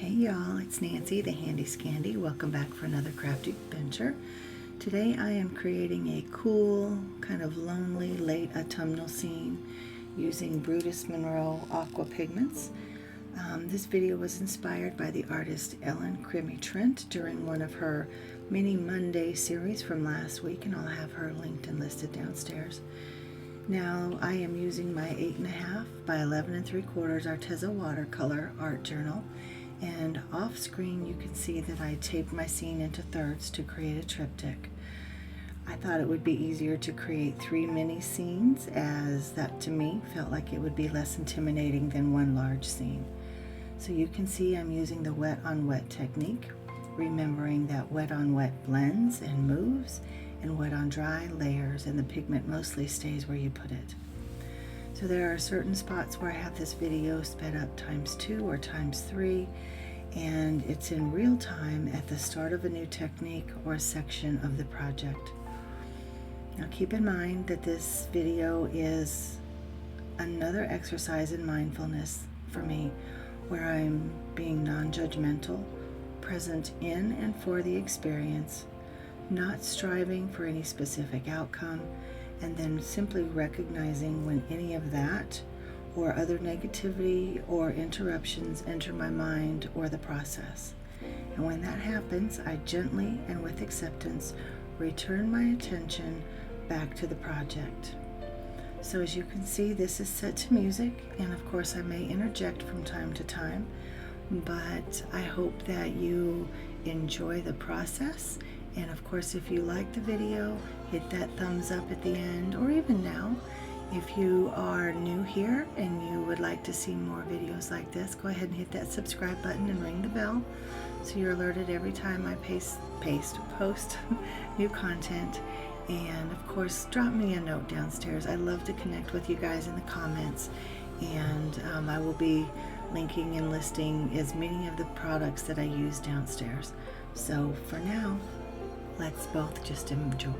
Hey y'all, it's Nancy, the Handy Scandy. Welcome back for another crafty adventure. Today I am creating a cool, kind of lonely late autumnal scene using Brutus Monroe aqua pigments. This video was inspired by the artist Ellen Crimmy Trent during one of her mini Monday series from last week, and I'll have her linked and listed downstairs. Now I am using my 8.5 by 11 3/4 Arteza watercolor art journal, and off screen you can see that I taped my scene into thirds to create a triptych. I thought it would be easier to create 3 mini scenes, as that to me felt like it would be less intimidating than one large scene. So you can see I'm using the wet on wet technique, remembering that wet on wet blends and moves, and wet on dry layers, and the pigment mostly stays where you put it. So there are certain spots where I have this video sped up ×2 or ×3, and it's in real time at the start of a new technique or section of the project. Now keep in mind that this video is another exercise in mindfulness for me, where I'm being non-judgmental, present in and for the experience, not striving for any specific outcome, and then simply recognizing when any of that or other negativity or interruptions enter my mind or the process. And when that happens, I gently and with acceptance return my attention back to the project. So as you can see, this is set to music, and of course I may interject from time to time, but I hope that you enjoy the process. And of course, if you like the video, hit that thumbs up at the end, or even now. If you are new here and you would like to see more videos like this, go ahead and hit that subscribe button and ring the bell so you're alerted every time I post new content. And of course, drop me a note downstairs. I love to connect with you guys in the comments, and I will be linking and listing as many of the products that I use downstairs. So for now, let's both just enjoy.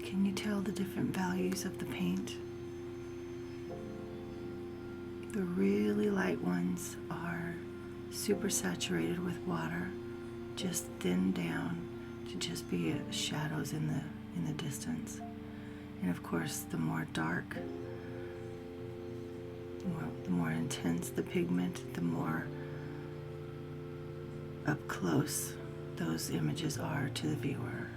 Can you tell the different values of the paint? The really light ones are super saturated with water, just thinned down to just be shadows in the distance. And of course, the more dark, the more intense the pigment, the more up close those images are to the viewer.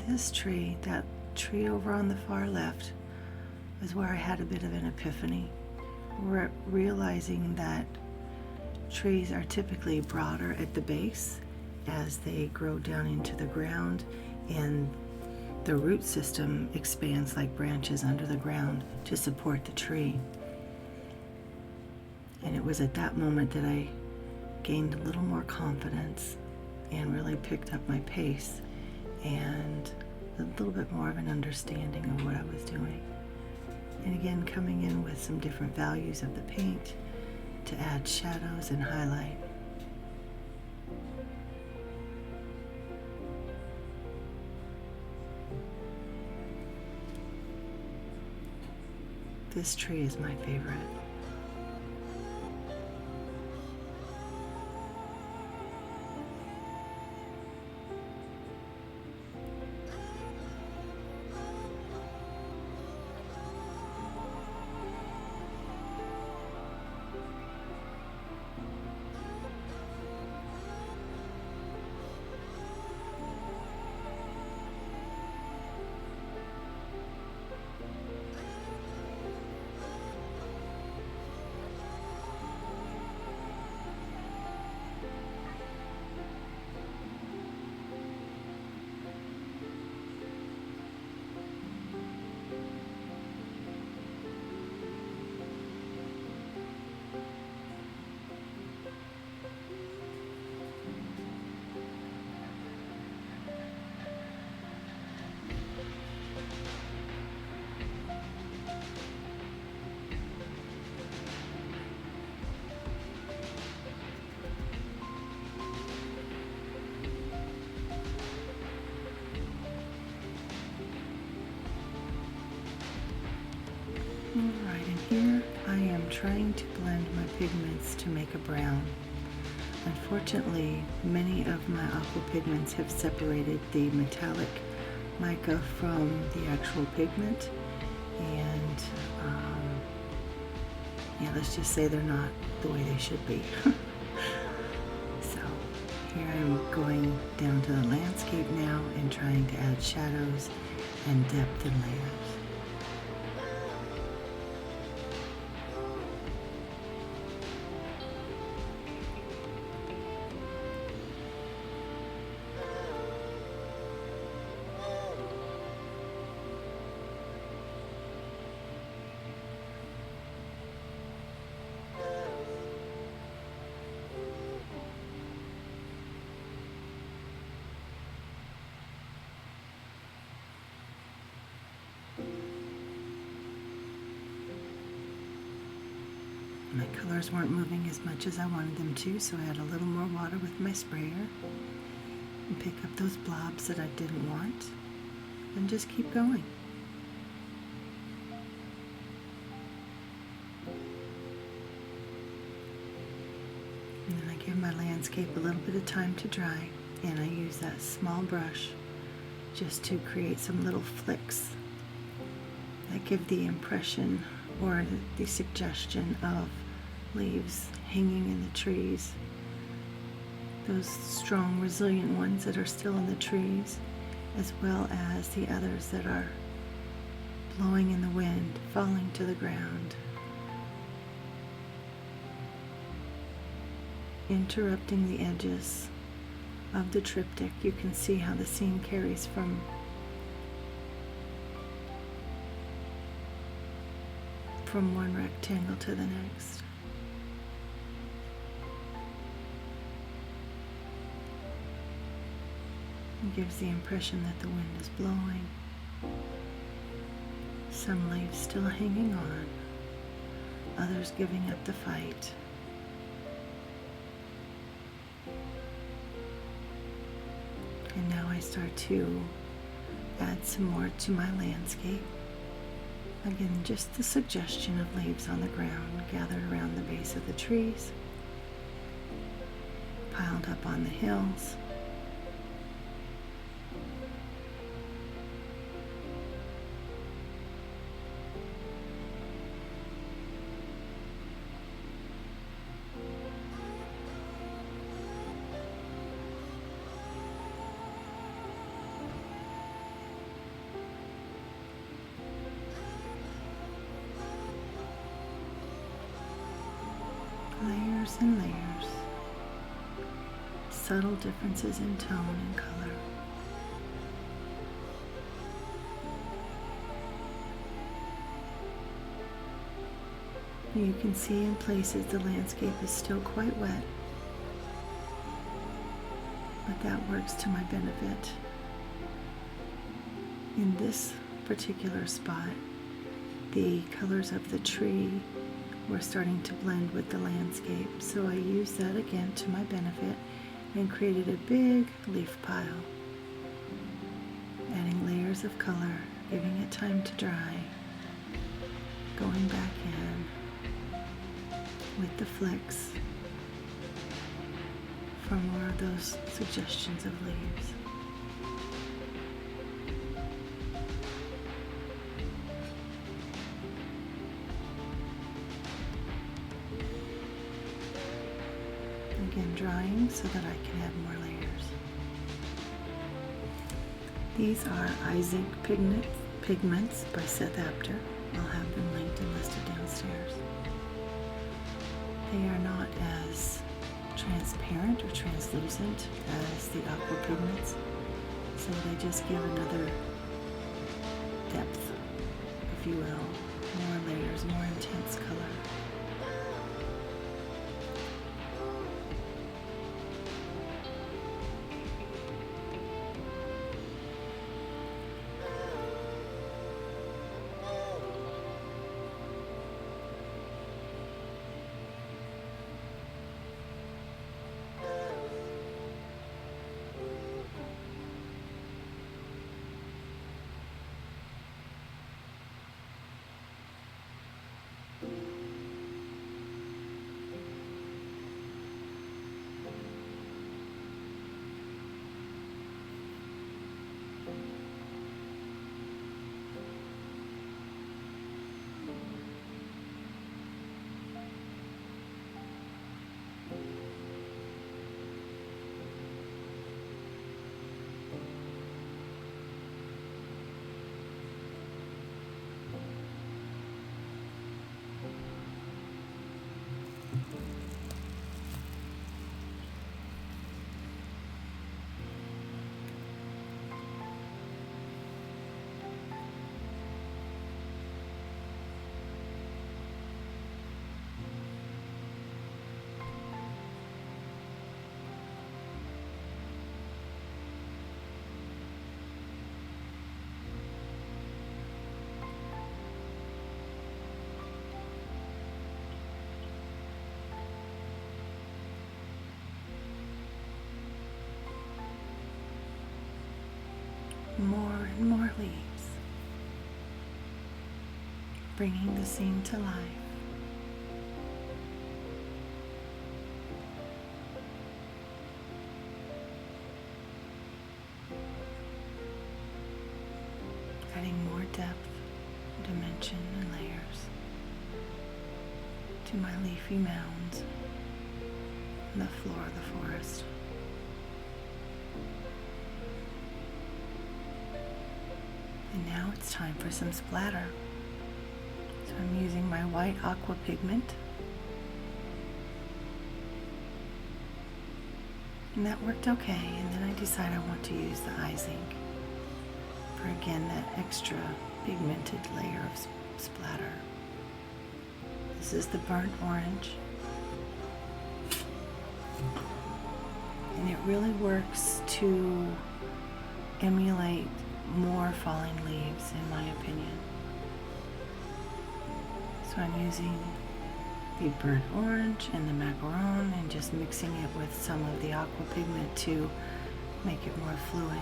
This tree, that tree over on the far left, is where I had a bit of an epiphany. Realizing that trees are typically broader at the base as they grow down into the ground, and the root system expands like branches under the ground to support the tree. And it was at that moment that I gained a little more confidence and really picked up my pace and a little bit more of an understanding of what I was doing. And again, coming in with some different values of the paint to add shadows and highlight. This tree is my favorite. Alright, and here I am trying to blend my pigments to make a brown. Unfortunately, many of my aqua pigments have separated the metallic mica from the actual pigment, and yeah, let's just say they're not the way they should be. So here I'm going down to the landscape now and trying to add shadows and depth and layers. My colors weren't moving as much as I wanted them to, so I had a little more water with my sprayer and pick up those blobs that I didn't want and just keep going. And then I give my landscape a little bit of time to dry, and I use that small brush just to create some little flicks that give the impression or the suggestion of leaves hanging in the trees, those strong, resilient ones that are still in the trees, as well as the others that are blowing in the wind, falling to the ground, interrupting the edges of the triptych. You can see how the scene carries from one rectangle to the next. It gives the impression that the wind is blowing. Some leaves still hanging on, others giving up the fight. And now I start to add some more to my landscape. Again, just the suggestion of leaves on the ground gathered around the base of the trees, piled up on the hills. subtle differences in tone and color. You can see in places the landscape is still quite wet, but that works to my benefit. In this particular spot, the colors of the tree were starting to blend with the landscape, so I used that again to my benefit and created a big leaf pile, adding layers of color, giving it time to dry, going back in with the flicks for more of those suggestions of leaves. Again, drying so that I can add more layers. These are Isaac pigments by Seth Apter. I'll have them linked and listed downstairs. They are not as transparent or translucent as the aqua pigments, so they just give another depth, if you will, more layers, more intense color. More and more leaves, bringing the scene to life. Adding more depth, dimension, and layers to my leafy mounds on the floor of the forest. And now it's time for some splatter. So I'm using my white aqua pigment. And that worked okay. And then I decide I want to use the ice ink for, again, that extra pigmented layer of splatter. This is the burnt orange. And it really works to emulate more falling leaves, in my opinion. So I'm using the burnt orange and the macaron and just mixing it with some of the aqua pigment to make it more fluid.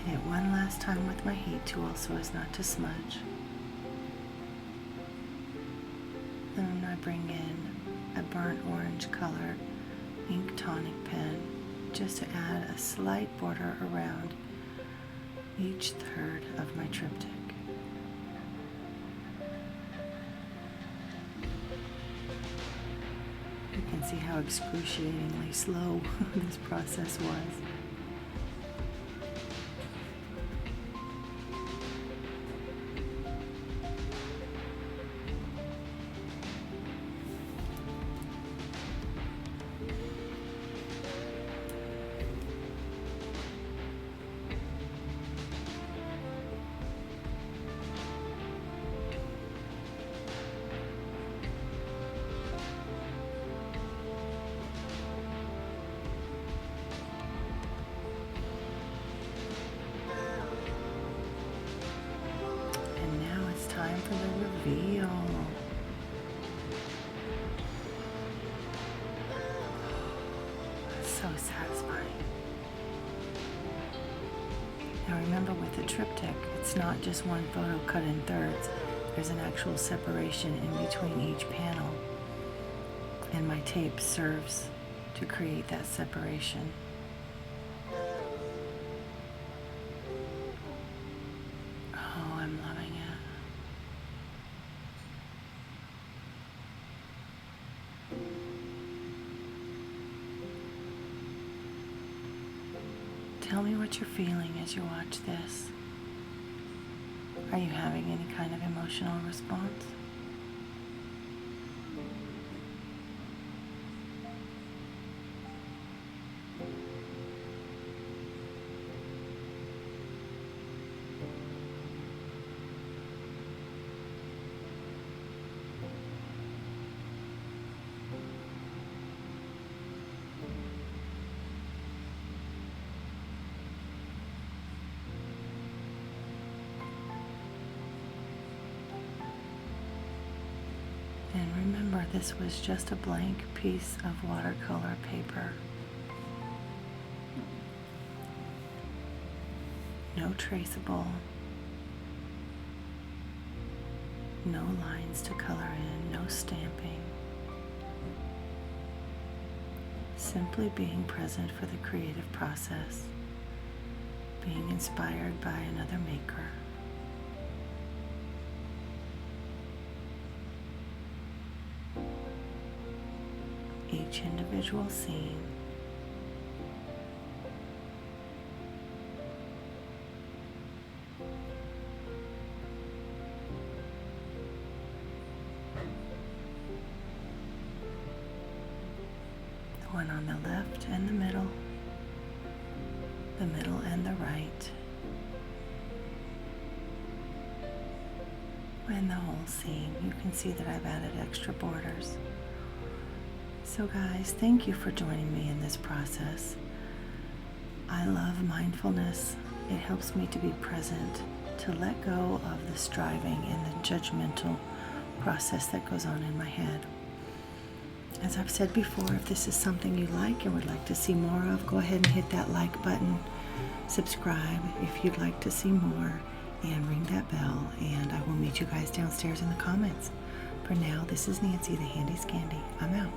Hit it one last time with my heat tool so as not to smudge. Then I bring in a burnt orange color ink tonic pen just to add a slight border around each third of my triptych. You can see how excruciatingly slow this process was. satisfying. Now remember, with the Triptych, it's not just one photo cut in thirds. There's an actual separation in between each panel, and my tape serves to create that separation. Oh, I'm loving it. Tell me what you're feeling as you watch this. Are you having any kind of emotional response? And remember, this was just a blank piece of watercolor paper. No traceable, no lines to color in, no stamping. Simply being present for the creative process, being inspired by another maker. Each individual scene the one on the left and the middle and the right, and the whole scene. You can see that I've added extra borders. So guys, thank you for joining me in this process. I love mindfulness. It helps me to be present, to let go of the striving and the judgmental process that goes on in my head. As I've said before, if this is something you like and would like to see more of, go ahead and hit that like button, subscribe if you'd like to see more, and ring that bell, and I will meet you guys downstairs in the comments. For now, this is Nancy, the Handy Scandy. I'm out.